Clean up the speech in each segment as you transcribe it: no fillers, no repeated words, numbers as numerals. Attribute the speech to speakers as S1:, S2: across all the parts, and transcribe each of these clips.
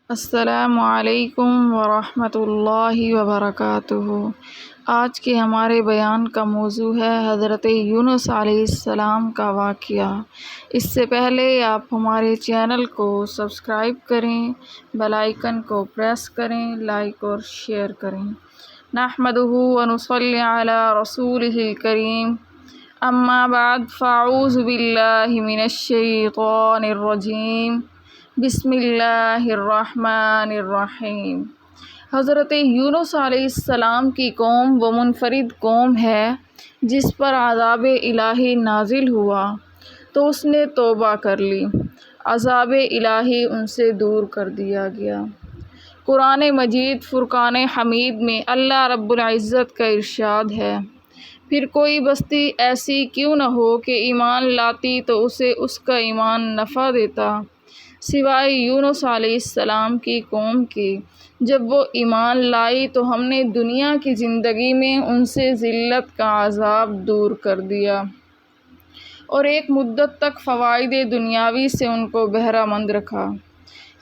S1: السلام علیکم ورحمۃ اللہ وبرکاتہ۔ آج کے ہمارے بیان کا موضوع ہے حضرت یونس علیہ السلام کا واقعہ۔ اس سے پہلے آپ ہمارے چینل کو سبسکرائب کریں، بیل آئیکن کو پریس کریں، لائک اور شیئر کریں۔ نحمدہ ونصلی علی رسولہ الکریم، اما بعد فاعوذ باللہ من الشیطان الرجیم، بسم اللہ الرحمن الرحیم۔ حضرت یونس علیہ السلام کی قوم وہ منفرد قوم ہے جس پر عذاب الہی نازل ہوا تو اس نے توبہ کر لی، عذاب الہی ان سے دور کر دیا گیا۔ قرآن مجید فرقان حمید میں اللہ رب العزت کا ارشاد ہے، پھر کوئی بستی ایسی کیوں نہ ہو کہ ایمان لاتی تو اسے اس کا ایمان نفع دیتا، سوائے یونس علیہ السلام کی قوم کے۔ جب وہ ایمان لائی تو ہم نے دنیا کی زندگی میں ان سے ذلت کا عذاب دور کر دیا اور ایک مدت تک فوائد دنیاوی سے ان کو بہرہ مند رکھا۔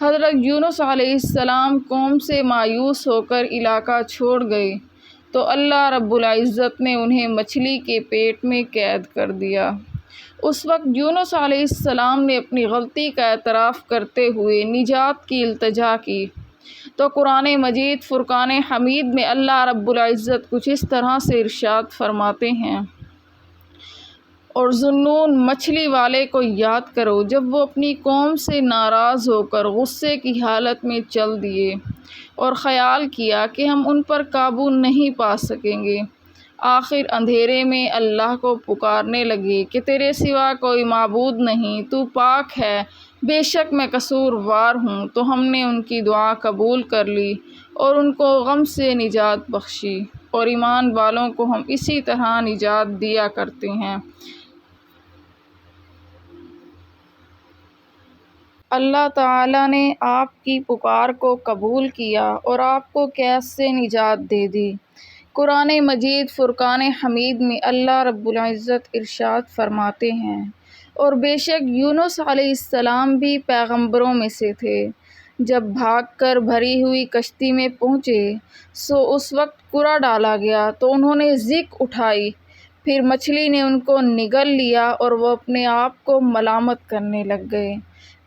S1: حضرت یونس علیہ السلام قوم سے مایوس ہو کر علاقہ چھوڑ گئے تو اللہ رب العزت نے انہیں مچھلی کے پیٹ میں قید کر دیا۔ اس وقت یونس علیہ السلام نے اپنی غلطی کا اعتراف کرتے ہوئے نجات کی التجا کی تو قرآن مجید فرقان حمید میں اللہ رب العزت کچھ اس طرح سے ارشاد فرماتے ہیں، اور ذُنُّون مچھلی والے کو یاد کرو جب وہ اپنی قوم سے ناراض ہو کر غصے کی حالت میں چل دیے اور خیال کیا کہ ہم ان پر قابو نہیں پا سکیں گے، آخر اندھیرے میں اللہ کو پکارنے لگے کہ تیرے سوا کوئی معبود نہیں، تو پاک ہے، بے شک میں قصوروار ہوں۔ تو ہم نے ان کی دعا قبول کر لی اور ان کو غم سے نجات بخشی، اور ایمان والوں کو ہم اسی طرح نجات دیا کرتے ہیں۔ اللہ تعالیٰ نے آپ کی پکار کو قبول کیا اور آپ کو قید سے نجات دے دی۔ قرآن مجید فرقان حمید میں اللہ رب العزت ارشاد فرماتے ہیں، اور بے شک یونس علیہ السلام بھی پیغمبروں میں سے تھے۔ جب بھاگ کر بھری ہوئی کشتی میں پہنچے سو اس وقت کرہ ڈالا گیا تو انہوں نے ضحک اٹھائی، پھر مچھلی نے ان کو نگل لیا اور وہ اپنے آپ کو ملامت کرنے لگ گئے۔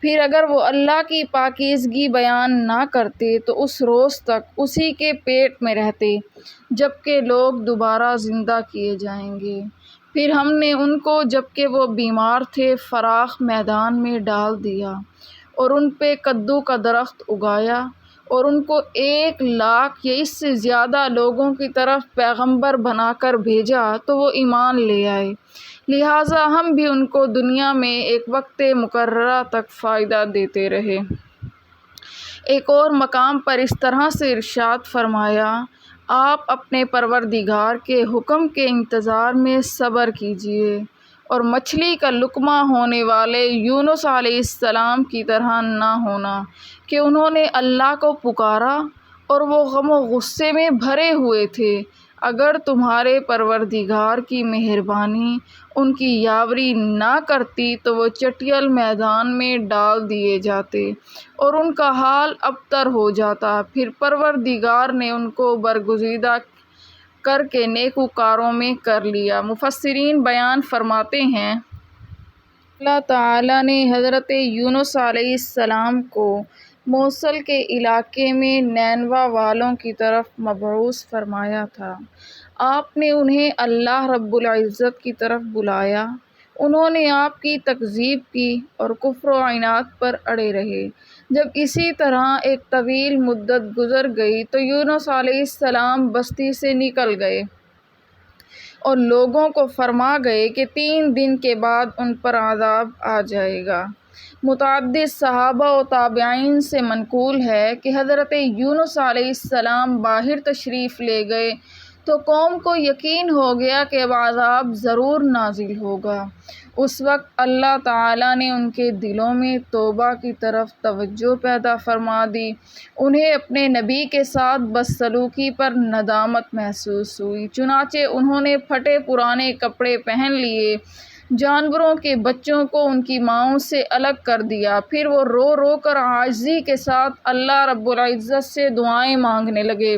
S1: پھر اگر وہ اللہ کی پاکیزگی بیان نہ کرتے تو اس روز تک اسی کے پیٹ میں رہتے جبکہ لوگ دوبارہ زندہ کیے جائیں گے۔ پھر ہم نے ان کو جبکہ وہ بیمار تھے فراخ میدان میں ڈال دیا اور ان پہ کدو کا درخت اگایا، اور ان کو 1,00,000 یا اس سے زیادہ لوگوں کی طرف پیغمبر بنا کر بھیجا تو وہ ایمان لے آئے، لہٰذا ہم بھی ان کو دنیا میں ایک وقت مقررہ تک فائدہ دیتے رہے۔ ایک اور مقام پر اس طرح سے ارشاد فرمایا، آپ اپنے پروردگار کے حکم کے انتظار میں صبر کیجیے اور مچھلی کا لقمہ ہونے والے یونس علیہ السلام کی طرح نہ ہونا کہ انہوں نے اللہ کو پکارا اور وہ غم و غصے میں بھرے ہوئے تھے۔ اگر تمہارے پروردگار کی مہربانی ان کی یاوری نہ کرتی تو وہ چٹیل میدان میں ڈال دیے جاتے اور ان کا حال ابتر ہو جاتا، پھر پروردگار نے ان کو برگزیدہ کر کے نیکوکاروں میں کر لیا۔ مفسرین بیان فرماتے ہیں، اللہ تعالیٰ نے حضرت یونس علیہ السلام کو موصل کے علاقے میں نینوا والوں کی طرف مبعوث فرمایا تھا۔ آپ نے انہیں اللہ رب العزت کی طرف بلایا، انہوں نے آپ کی تکذیب کی اور کفر و عناد پر اڑے رہے۔ جب اسی طرح ایک طویل مدت گزر گئی تو یونس علیہ السلام بستی سے نکل گئے اور لوگوں کو فرما گئے کہ 3 دن کے بعد ان پر عذاب آ جائے گا۔ متعدد صحابہ و تابعین سے منقول ہے کہ حضرت یونس علیہ السلام باہر تشریف لے گئے تو قوم کو یقین ہو گیا کہ اب عذاب ضرور نازل ہوگا۔ اس وقت اللہ تعالیٰ نے ان کے دلوں میں توبہ کی طرف توجہ پیدا فرما دی، انہیں اپنے نبی کے ساتھ بدسلوکی پر ندامت محسوس ہوئی، چنانچہ انہوں نے پھٹے پرانے کپڑے پہن لیے، جانوروں کے بچوں کو ان کی ماؤں سے الگ کر دیا۔ پھر وہ رو رو کر عاجزی کے ساتھ اللہ رب العزت سے دعائیں مانگنے لگے۔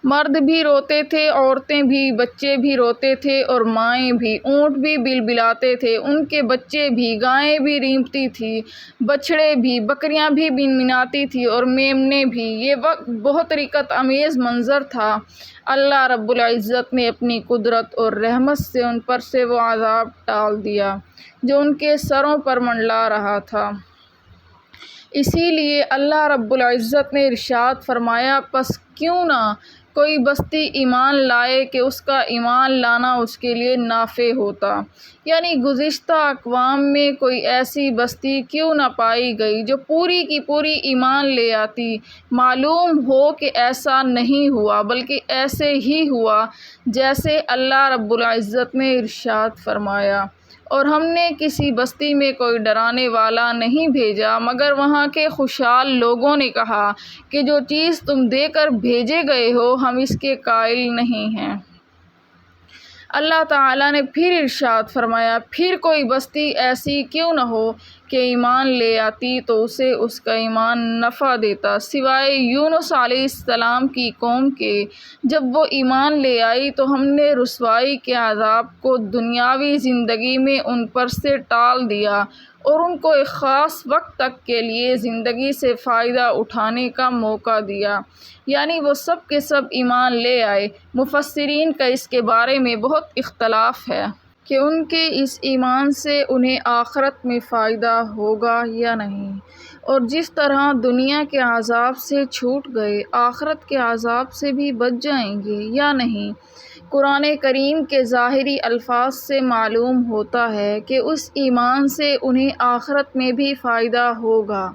S1: مرد بھی روتے تھے، عورتیں بھی، بچے بھی روتے تھے اور مائیں بھی۔ اونٹ بھی بلبلاتے تھے، ان کے بچے بھی، گائیں بھی رینپتی تھیں، بچھڑے بھی، بکریاں بھی منمناتی تھیں اور میمنے بھی۔ یہ وقت بہت رکت امیز منظر تھا۔ اللہ رب العزت نے اپنی قدرت اور رحمت سے ان پر سے وہ عذاب ٹال دیا جو ان کے سروں پر منڈلا رہا تھا۔ اسی لیے اللہ رب العزت نے ارشاد فرمایا، پس کیوں نہ کوئی بستی ایمان لائے کہ اس کا ایمان لانا اس کے لیے نافع ہوتا، یعنی گزشتہ اقوام میں کوئی ایسی بستی کیوں نہ پائی گئی جو پوری کی پوری ایمان لے آتی۔ معلوم ہو کہ ایسا نہیں ہوا، بلکہ ایسے ہی ہوا جیسے اللہ رب العزت نے ارشاد فرمایا، اور ہم نے کسی بستی میں کوئی ڈرانے والا نہیں بھیجا مگر وہاں کے خوشحال لوگوں نے کہا کہ جو چیز تم دے کر بھیجے گئے ہو ہم اس کے قائل نہیں ہیں۔ اللہ تعالیٰ نے پھر ارشاد فرمایا، پھر کوئی بستی ایسی کیوں نہ ہو کہ ایمان لے آتی تو اسے اس کا ایمان نفع دیتا، سوائے یونس علیہ السلام کی قوم کے۔ جب وہ ایمان لے آئی تو ہم نے رسوائی کے عذاب کو دنیاوی زندگی میں ان پر سے ٹال دیا اور ان کو ایک خاص وقت تک کے لیے زندگی سے فائدہ اٹھانے کا موقع دیا، یعنی وہ سب کے سب ایمان لے آئے۔ مفسرین کا اس کے بارے میں بہت اختلاف ہے کہ ان کے اس ایمان سے انہیں آخرت میں فائدہ ہوگا یا نہیں، اور جس طرح دنیا کے عذاب سے چھوٹ گئے آخرت کے عذاب سے بھی بچ جائیں گے یا نہیں۔ قرآن کریم کے ظاہری الفاظ سے معلوم ہوتا ہے کہ اس ایمان سے انہیں آخرت میں بھی فائدہ ہوگا،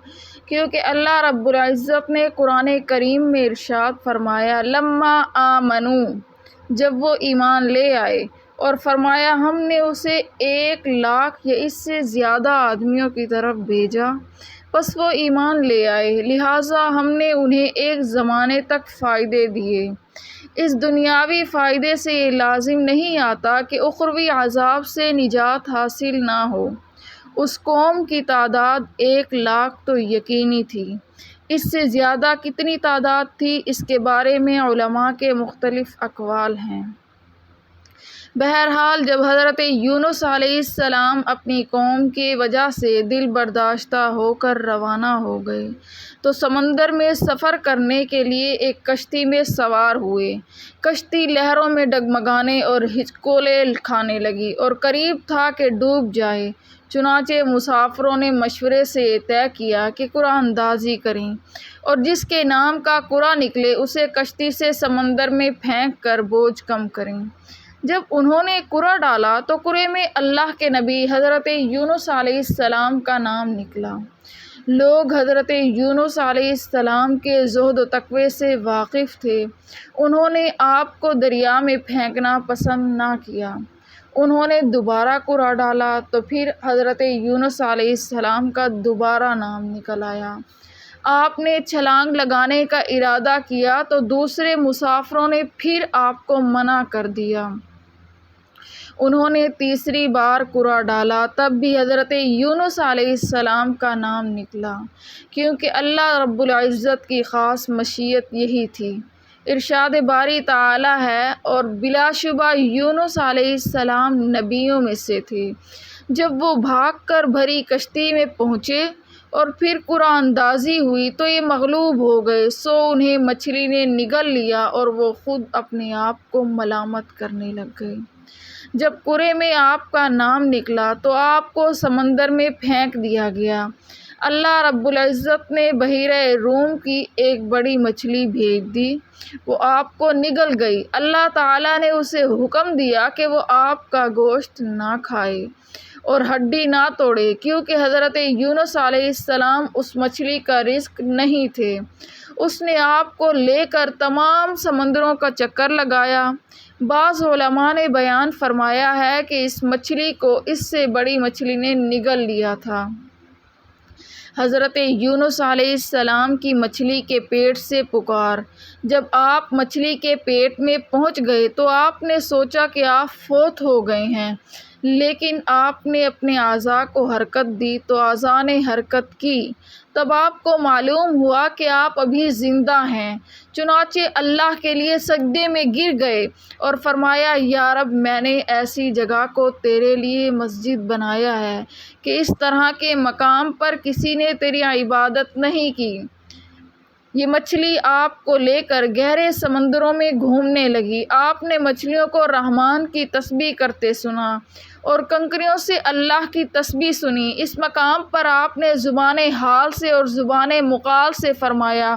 S1: کیونکہ اللہ رب العزت نے قرآن کریم میں ارشاد فرمایا، لما آمنو، جب وہ ایمان لے آئے، اور فرمایا ہم نے اسے 1,00,000 یا اس سے زیادہ آدمیوں کی طرف بھیجا، پس وہ ایمان لے آئے، لہٰذا ہم نے انہیں ایک زمانے تک فائدے دیے۔ اس دنیاوی فائدے سے یہ لازم نہیں آتا کہ اخروی عذاب سے نجات حاصل نہ ہو۔ اس قوم کی تعداد 1,00,000 تو یقینی تھی، اس سے زیادہ کتنی تعداد تھی اس کے بارے میں علماء کے مختلف اقوال ہیں۔ بہرحال جب حضرت یونس علیہ السلام اپنی قوم کی وجہ سے دل برداشتہ ہو کر روانہ ہو گئے تو سمندر میں سفر کرنے کے لیے ایک کشتی میں سوار ہوئے۔ کشتی لہروں میں ڈگمگانے اور ہچکولے کھانے لگی اور قریب تھا کہ ڈوب جائے۔ چنانچہ مسافروں نے مشورے سے یہ طے کیا کہ قرعہ اندازی کریں اور جس کے نام کا قرعہ نکلے اسے کشتی سے سمندر میں پھینک کر بوجھ کم کریں۔ جب انہوں نے قرعہ ڈالا تو قرعے میں اللہ کے نبی حضرت یونس علیہ السلام کا نام نکلا۔ لوگ حضرت یونس علیہ السلام کے زہد و تقوی سے واقف تھے۔ انہوں نے آپ کو دریا میں پھینکنا پسند نہ کیا۔ انہوں نے دوبارہ قرعہ ڈالا تو پھر حضرت یونس علیہ السلام کا دوبارہ نام نکل آیا۔ آپ نے چھلانگ لگانے کا ارادہ کیا تو دوسرے مسافروں نے پھر آپ کو منع کر دیا۔ انہوں نے تیسری بار قرعہ ڈالا، تب بھی حضرت یونس علیہ السلام کا نام نکلا، کیونکہ اللہ رب العزت کی خاص مشیت یہی تھی۔ ارشاد باری تعالیٰ ہے، اور بلا شبہ یونس علیہ السلام نبیوں میں سے تھے۔ جب وہ بھاگ کر بھری کشتی میں پہنچے اور پھر قرعہ اندازی ہوئی تو یہ مغلوب ہو گئے، سو انہیں مچھلی نے نگل لیا اور وہ خود اپنے آپ کو ملامت کرنے لگ گئے۔ جب قرعے میں آپ کا نام نکلا تو آپ کو سمندر میں پھینک دیا گیا۔ اللہ رب العزت نے بحیرہ روم کی ایک بڑی مچھلی بھیج دی، وہ آپ کو نگل گئی۔ اللہ تعالیٰ نے اسے حکم دیا کہ وہ آپ کا گوشت نہ کھائے اور ہڈی نہ توڑے، کیونکہ حضرت یونس علیہ السلام اس مچھلی کا رزق نہیں تھے۔ اس نے آپ کو لے کر تمام سمندروں کا چکر لگایا۔ بعض علماء نے بیان فرمایا ہے کہ اس مچھلی کو اس سے بڑی مچھلی نے نگل لیا تھا۔ حضرت یونس علیہ السلام کی مچھلی کے پیٹ سے پکار۔ جب آپ مچھلی کے پیٹ میں پہنچ گئے تو آپ نے سوچا کہ آپ فوت ہو گئے ہیں، لیکن آپ نے اپنے اعضاء کو حرکت دی تو اعضاء نے حرکت کی، تب آپ کو معلوم ہوا کہ آپ ابھی زندہ ہیں، چنانچہ اللہ کے لیے سجدے میں گر گئے اور فرمایا یا رب، میں نے ایسی جگہ کو تیرے لیے مسجد بنایا ہے کہ اس طرح کے مقام پر کسی نے تیری عبادت نہیں کی۔ یہ مچھلی آپ کو لے کر گہرے سمندروں میں گھومنے لگی، آپ نے مچھلیوں کو رحمان کی تسبیح کرتے سنا اور کنکریوں سے اللہ کی تسبیح سنی۔ اس مقام پر آپ نے زبان حال سے اور زبان مقال سے فرمایا،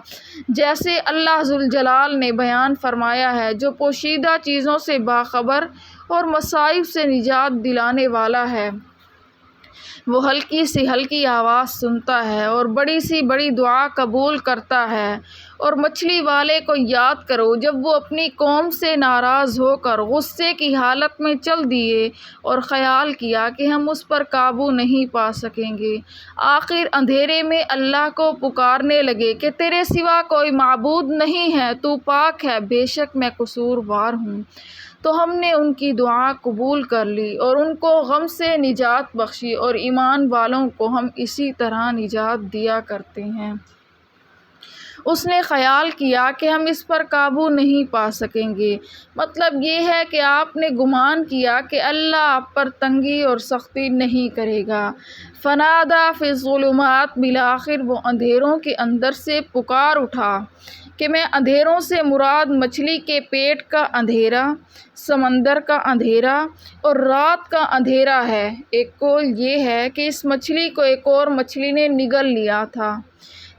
S1: جیسے اللہ ذوالجلال نے بیان فرمایا ہے، جو پوشیدہ چیزوں سے باخبر اور مصائب سے نجات دلانے والا ہے۔ وہ ہلکی سی ہلکی آواز سنتا ہے اور بڑی سی بڑی دعا قبول کرتا ہے۔ اور مچھلی والے کو یاد کرو جب وہ اپنی قوم سے ناراض ہو کر غصے کی حالت میں چل دیے اور خیال کیا کہ ہم اس پر قابو نہیں پا سکیں گے، آخر اندھیرے میں اللہ کو پکارنے لگے کہ تیرے سوا کوئی معبود نہیں ہے، تو پاک ہے، بے شک میں قصوروار ہوں۔ تو ہم نے ان کی دعا قبول کر لی اور ان کو غم سے نجات بخشی، اور ایمان والوں کو ہم اسی طرح نجات دیا کرتے ہیں۔ اس نے خیال کیا کہ ہم اس پر قابو نہیں پا سکیں گے، مطلب یہ ہے کہ آپ نے گمان کیا کہ اللہ آپ پر تنگی اور سختی نہیں کرے گا۔ فنادا فی الظلمات، بالآخر وہ اندھیروں کے اندر سے پکار اٹھا کہ میں اندھیروں سے مراد مچھلی کے پیٹ کا اندھیرا، سمندر کا اندھیرا اور رات کا اندھیرا ہے۔ ایک قول یہ ہے کہ اس مچھلی کو ایک اور مچھلی نے نگل لیا تھا،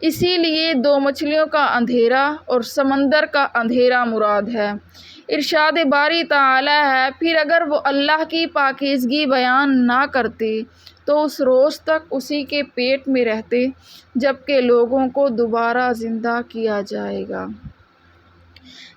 S1: اسی لیے دو مچھلیوں کا اندھیرا اور سمندر کا اندھیرا مراد ہے۔ ارشاد باری تعالی ہے، پھر اگر وہ اللہ کی پاکیزگی بیان نہ کرتے تو اس روز تک اسی کے پیٹ میں رہتے جبکہ لوگوں کو دوبارہ زندہ کیا جائے گا۔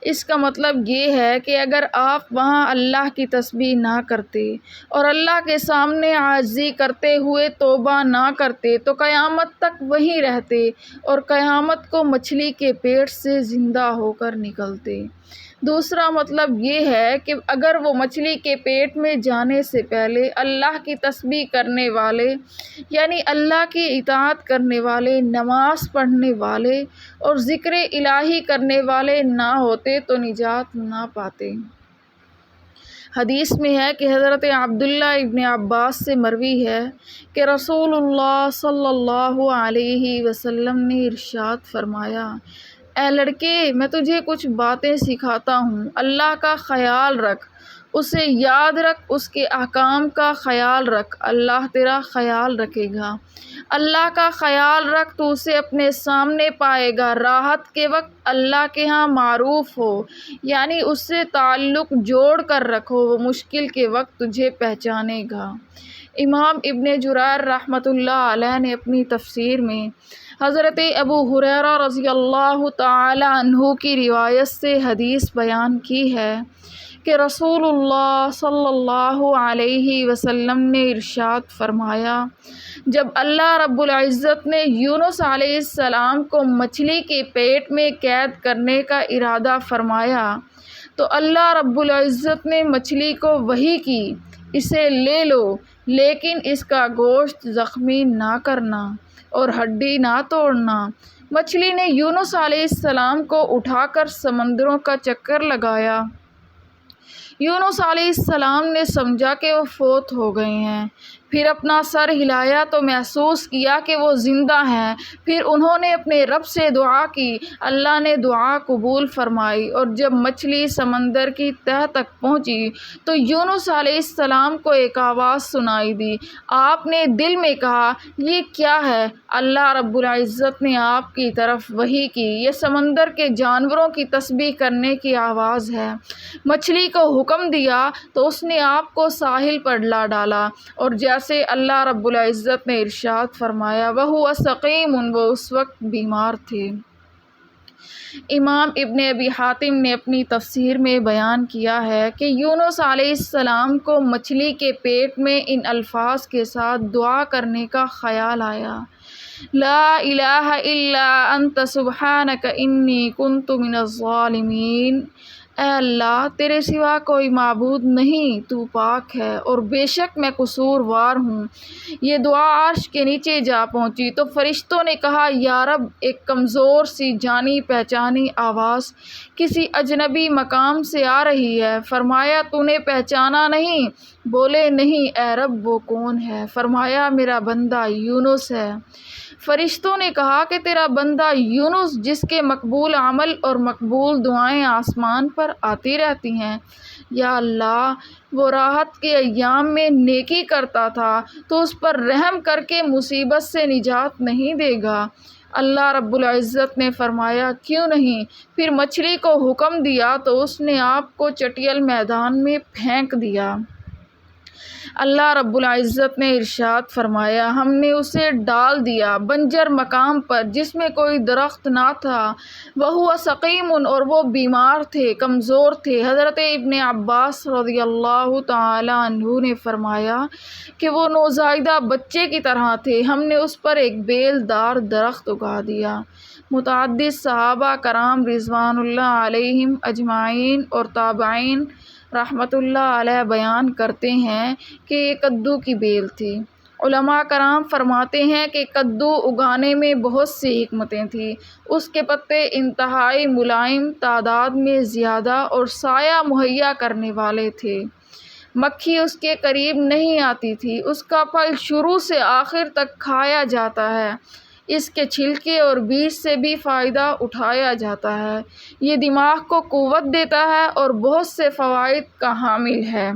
S1: اس کا مطلب یہ ہے کہ اگر آپ وہاں اللہ کی تسبیح نہ کرتے اور اللہ کے سامنے عاجزی کرتے ہوئے توبہ نہ کرتے تو قیامت تک وہیں رہتے اور قیامت کو مچھلی کے پیٹ سے زندہ ہو کر نکلتے۔ دوسرا مطلب یہ ہے کہ اگر وہ مچھلی کے پیٹ میں جانے سے پہلے اللہ کی تسبیح کرنے والے، یعنی اللہ کی اطاعت کرنے والے، نماز پڑھنے والے اور ذکر الہی کرنے والے نہ ہوتے تو نجات نہ پاتے۔ حدیث میں ہے کہ حضرت عبداللہ ابن عباس سے مروی ہے کہ رسول اللہ صلی اللہ علیہ وسلم نے ارشاد فرمایا، اے لڑکے، میں تجھے کچھ باتیں سکھاتا ہوں، اللہ کا خیال رکھ، اسے یاد رکھ، اس کے احکام کا خیال رکھ، اللہ تیرا خیال رکھے گا۔ اللہ کا خیال رکھ تو اسے اپنے سامنے پائے گا، راحت کے وقت اللہ کے ہاں معروف ہو، یعنی اس سے تعلق جوڑ کر رکھو، وہ مشکل کے وقت تجھے پہچانے گا۔ امام ابن جریر رحمۃ اللہ علیہ نے اپنی تفسیر میں حضرت ابو ہریرہ رضی اللہ تعالی عنہ کی روایت سے حدیث بیان کی ہے کہ رسول اللہ صلی اللہ علیہ وسلم نے ارشاد فرمایا، جب اللہ رب العزت نے یونس علیہ السلام کو مچھلی کے پیٹ میں قید کرنے کا ارادہ فرمایا تو اللہ رب العزت نے مچھلی کو وحی کی، اسے لے لو لیکن اس کا گوشت زخمی نہ کرنا اور ہڈی نہ توڑنا۔ مچھلی نے یونس علیہ السلام کو اٹھا کر سمندروں کا چکر لگایا۔ یونس علیہ السلام نے سمجھا کہ وہ فوت ہو گئے ہیں، پھر اپنا سر ہلایا تو محسوس کیا کہ وہ زندہ ہیں، پھر انہوں نے اپنے رب سے دعا کی، اللہ نے دعا قبول فرمائی، اور جب مچھلی سمندر کی تہہ تک پہنچی تو یونس علیہ السلام کو ایک آواز سنائی دی۔ آپ نے دل میں کہا، یہ کیا ہے؟ اللہ رب العزت نے آپ کی طرف وحی کی، یہ سمندر کے جانوروں کی تسبیح کرنے کی آواز ہے۔ مچھلی کو حکم دیا تو اس نے آپ کو ساحل پر لا ڈالا، اور جیسے اللہ رب العزت نے ارشاد فرمایا، وَهُوَ سَقِيمٌ، وہ اس وقت بیمار تھے۔ امام ابن ابی حاتم نے اپنی تفسیر میں بیان کیا ہے کہ یونس علیہ السلام کو مچھلی کے پیٹ میں ان الفاظ کے ساتھ دعا کرنے کا خیال آیا، لا الہ الا انت سبحانک انی کنت من الظالمین، اے اللہ تیرے سوا کوئی معبود نہیں، تو پاک ہے اور بے شک میں قصوروار ہوں۔ یہ دعا عرش کے نیچے جا پہنچی تو فرشتوں نے کہا یا رب، ایک کمزور سی جانی پہچانی آواز کسی اجنبی مقام سے آ رہی ہے۔ فرمایا تو نے پہچانا نہیں؟ بولے نہیں اے رب، وہ کون ہے؟ فرمایا میرا بندہ یونس ہے۔ فرشتوں نے کہا کہ تیرا بندہ یونس جس کے مقبول عمل اور مقبول دعائیں آسمان پر آتی رہتی ہیں، یا اللہ وہ راحت کے ایام میں نیکی کرتا تھا تو اس پر رحم کر کے مصیبت سے نجات نہیں دے گا؟ اللہ رب العزت نے فرمایا کیوں نہیں؟ پھر مچھلی کو حکم دیا تو اس نے آپ کو چٹیل میدان میں پھینک دیا۔ اللہ رب العزت نے ارشاد فرمایا ہم نے اسے ڈال دیا بنجر مقام پر جس میں کوئی درخت نہ تھا، وہو سقیم، اور وہ بیمار تھے، کمزور تھے۔ حضرت ابن عباس رضی اللہ تعالی عنہ نے فرمایا کہ وہ نوزائیدہ بچے کی طرح تھے، ہم نے اس پر ایک بیل دار درخت اگا دیا۔ متعدد صحابہ کرام رضوان اللہ علیہم اجمعین اور تابعین رحمۃ اللہ علیہ بیان کرتے ہیں کہ یہ کدو کی بیل تھی۔ علماء کرام فرماتے ہیں کہ کدو اگانے میں بہت سی حکمتیں تھیں۔ اس کے پتے انتہائی ملائم، تعداد میں زیادہ اور سایہ مہیا کرنے والے تھے۔ مکھی اس کے قریب نہیں آتی تھی۔ اس کا پھل شروع سے آخر تک کھایا جاتا ہے۔ اس کے چھلکے اور بیج سے بھی فائدہ اٹھایا جاتا ہے۔ یہ دماغ کو قوت دیتا ہے اور بہت سے فوائد کا حامل ہے۔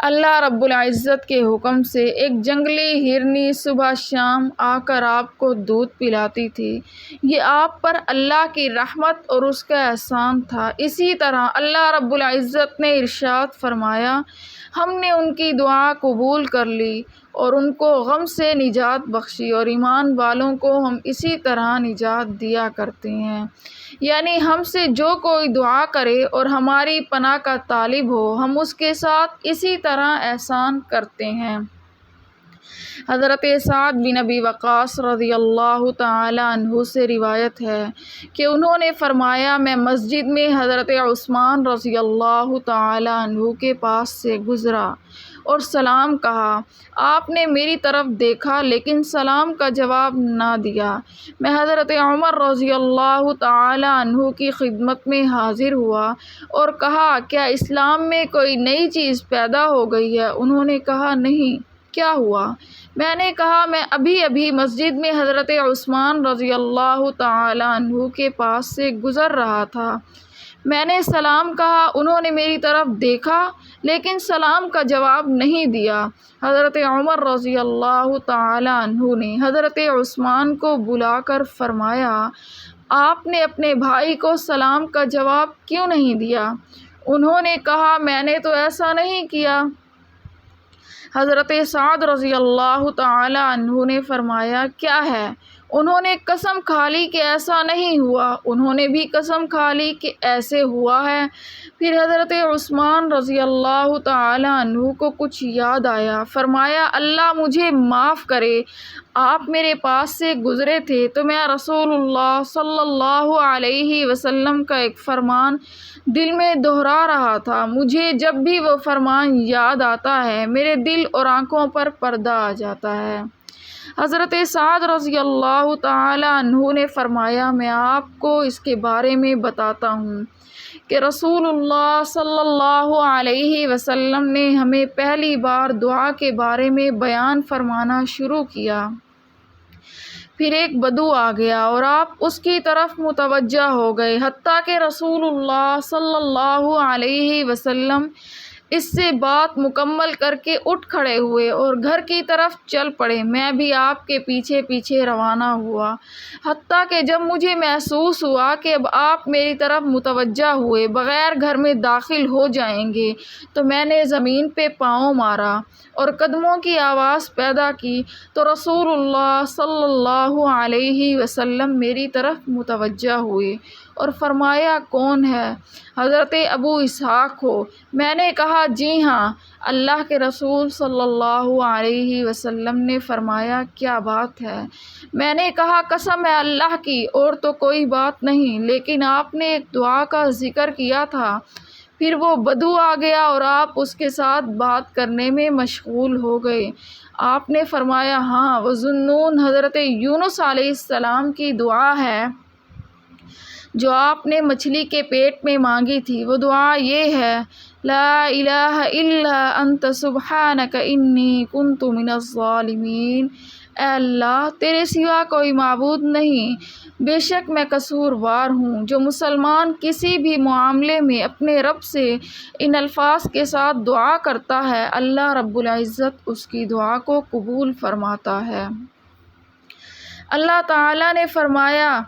S1: اللہ رب العزت کے حکم سے ایک جنگلی ہرنی صبح شام آ کر آپ کو دودھ پلاتی تھی۔ یہ آپ پر اللہ کی رحمت اور اس کا احسان تھا۔ اسی طرح اللہ رب العزت نے ارشاد فرمایا ہم نے ان کی دعا قبول کر لی اور ان کو غم سے نجات بخشی، اور ایمان والوں کو ہم اسی طرح نجات دیا کرتے ہیں۔ یعنی ہم سے جو کوئی دعا کرے اور ہماری پناہ کا طالب ہو، ہم اس کے ساتھ اسی طرح احسان کرتے ہیں۔ حضرت سعد بن ابی وقاص رضی اللہ تعالی عنہ سے روایت ہے کہ انہوں نے فرمایا میں مسجد میں حضرت عثمان رضی اللہ تعالی عنہ کے پاس سے گزرا اور سلام کہا۔ آپ نے میری طرف دیکھا لیکن سلام کا جواب نہ دیا۔ میں حضرت عمر رضی اللہ تعالی عنہ کی خدمت میں حاضر ہوا اور کہا کیا اسلام میں کوئی نئی چیز پیدا ہو گئی ہے؟ انہوں نے کہا نہیں، کیا ہوا؟ میں نے کہا میں ابھی مسجد میں حضرت عثمان رضی اللہ تعالی عنہ کے پاس سے گزر رہا تھا۔ میں نے سلام کہا، انہوں نے میری طرف دیکھا لیکن سلام کا جواب نہیں دیا۔ حضرت عمر رضی اللہ تعالی عنہ نے حضرت عثمان کو بلا کر فرمایا آپ نے اپنے بھائی کو سلام کا جواب کیوں نہیں دیا؟ انہوں نے کہا میں نے تو ایسا نہیں کیا۔ حضرت سعد رضی اللہ تعالی عنہ نے فرمایا کیا ہے؟ انہوں نے قسم کھا لی کہ ایسا نہیں ہوا۔ انہوں نے بھی قسم کھا لی کہ ایسے ہوا ہے۔ پھر حضرت عثمان رضی اللہ تعالی عنہ کو کچھ یاد آیا۔ فرمایا اللہ مجھے معاف کرے، آپ میرے پاس سے گزرے تھے تو میں رسول اللہ صلی اللہ علیہ وسلم کا ایک فرمان دل میں دہرا رہا تھا۔ مجھے جب بھی وہ فرمان یاد آتا ہے میرے دل اور آنکھوں پر پردہ آ جاتا ہے۔ حضرت سعد رضی اللہ تعالی عنہ نے فرمایا میں آپ کو اس کے بارے میں بتاتا ہوں کہ رسول اللہ صلی اللہ علیہ وسلم نے ہمیں پہلی بار دعا کے بارے میں بیان فرمانا شروع کیا۔ پھر ایک بدو آ گیا اور آپ اس کی طرف متوجہ ہو گئے، حتیٰ کہ رسول اللہ صلی اللہ علیہ وسلم اس سے بات مکمل کر کے اٹھ کھڑے ہوئے اور گھر کی طرف چل پڑے۔ میں بھی آپ کے پیچھے پیچھے روانہ ہوا، حتیٰ کہ جب مجھے محسوس ہوا کہ اب آپ میری طرف متوجہ ہوئے بغیر گھر میں داخل ہو جائیں گے تو میں نے زمین پہ پاؤں مارا اور قدموں کی آواز پیدا کی تو رسول اللہ صلی اللہ علیہ وسلم میری طرف متوجہ ہوئے اور فرمایا کون ہے؟ حضرت ابو اسحاق ہو۔ میں نے کہا کہا جی ہاں، اللہ کے رسول صلی اللہ علیہ وسلم نے فرمایا کیا بات ہے؟ میں نے کہا قسم ہے اللہ کی اور تو کوئی بات نہیں، لیکن آپ نے ایک دعا کا ذکر کیا تھا، پھر وہ بدو آ گیا اور آپ اس کے ساتھ بات کرنے میں مشغول ہو گئے۔ آپ نے فرمایا ہاں، وہ ذوالنون حضرت یونس علیہ السلام کی دعا ہے جو آپ نے مچھلی کے پیٹ میں مانگی تھی۔ وہ دعا یہ ہے، لا الہ الا انت سبحانک انی کنت من الظالمین۔ اے اللہ، تیرے سوا کوئی معبود نہیں، بے شک میں قصوروار ہوں۔ جو مسلمان کسی بھی معاملے میں اپنے رب سے ان الفاظ کے ساتھ دعا کرتا ہے، اللہ رب العزت اس کی دعا کو قبول فرماتا ہے۔ اللہ تعالیٰ نے فرمایا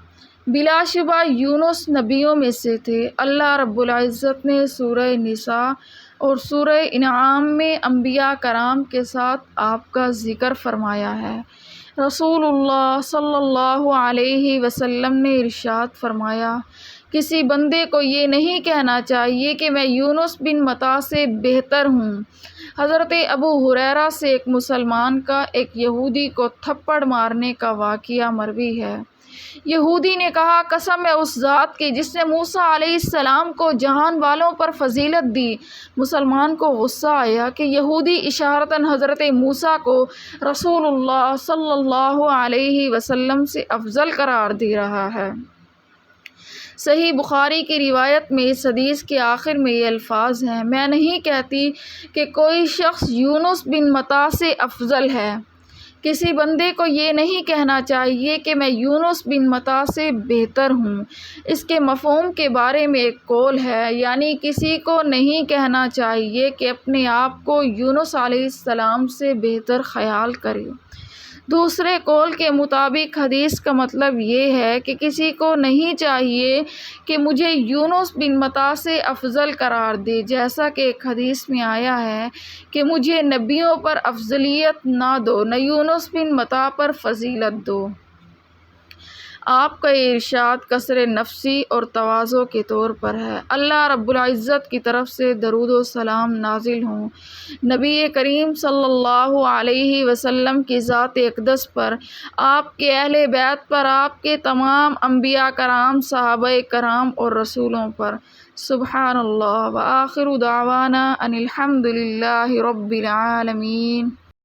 S1: بلا شبہ یونس نبیوں میں سے تھے۔ اللہ رب العزت نے سورہ نساء اور سورہ انعام میں انبیاء کرام کے ساتھ آپ کا ذکر فرمایا ہے۔ رسول اللہ صلی اللہ علیہ وسلم نے ارشاد فرمایا، کسی بندے کو یہ نہیں کہنا چاہیے کہ میں یونس بن متی سے بہتر ہوں۔ حضرت ابو ہریرہ سے ایک مسلمان کا ایک یہودی کو تھپڑ مارنے کا واقعہ مروی ہے۔ یہودی نے کہا قسم ہے اس ذات کی جس نے موسیٰ علیہ السلام کو جہان والوں پر فضیلت دی۔ مسلمان کو غصہ آیا کہ یہودی اشارتاً حضرت موسیٰ کو رسول اللہ صلی اللہ علیہ وسلم سے افضل قرار دے رہا ہے۔ صحیح بخاری کی روایت میں اس حدیث کے آخر میں یہ الفاظ ہیں، میں نہیں کہتی کہ کوئی شخص یونس بن متی سے افضل ہے۔ کسی بندے کو یہ نہیں کہنا چاہیے کہ میں یونس بن متی سے بہتر ہوں۔ اس کے مفہوم کے بارے میں ایک قول ہے، یعنی کسی کو نہیں کہنا چاہیے کہ اپنے آپ کو یونس علیہ السلام سے بہتر خیال کرے۔ دوسرے قول کے مطابق حدیث کا مطلب یہ ہے کہ کسی کو نہیں چاہیے کہ مجھے یونس بن متی سے افضل قرار دے، جیسا کہ ایک حدیث میں آیا ہے کہ مجھے نبیوں پر افضلیت نہ دو، نہ یونس بن متی پر فضیلت دو۔ آپ کا یہ ارشاد کسر نفسی اور تواضع کے طور پر ہے۔ اللہ رب العزت کی طرف سے درود و سلام نازل ہوں نبی کریم صلی اللہ علیہ وسلم کی ذات اقدس پر، آپ کے اہل بیت پر، آپ کے تمام انبیاء کرام، صحابہ کرام اور رسولوں پر۔ سبحان اللہ، وآخر دعوانا ان الحمد للہ رب العالمین۔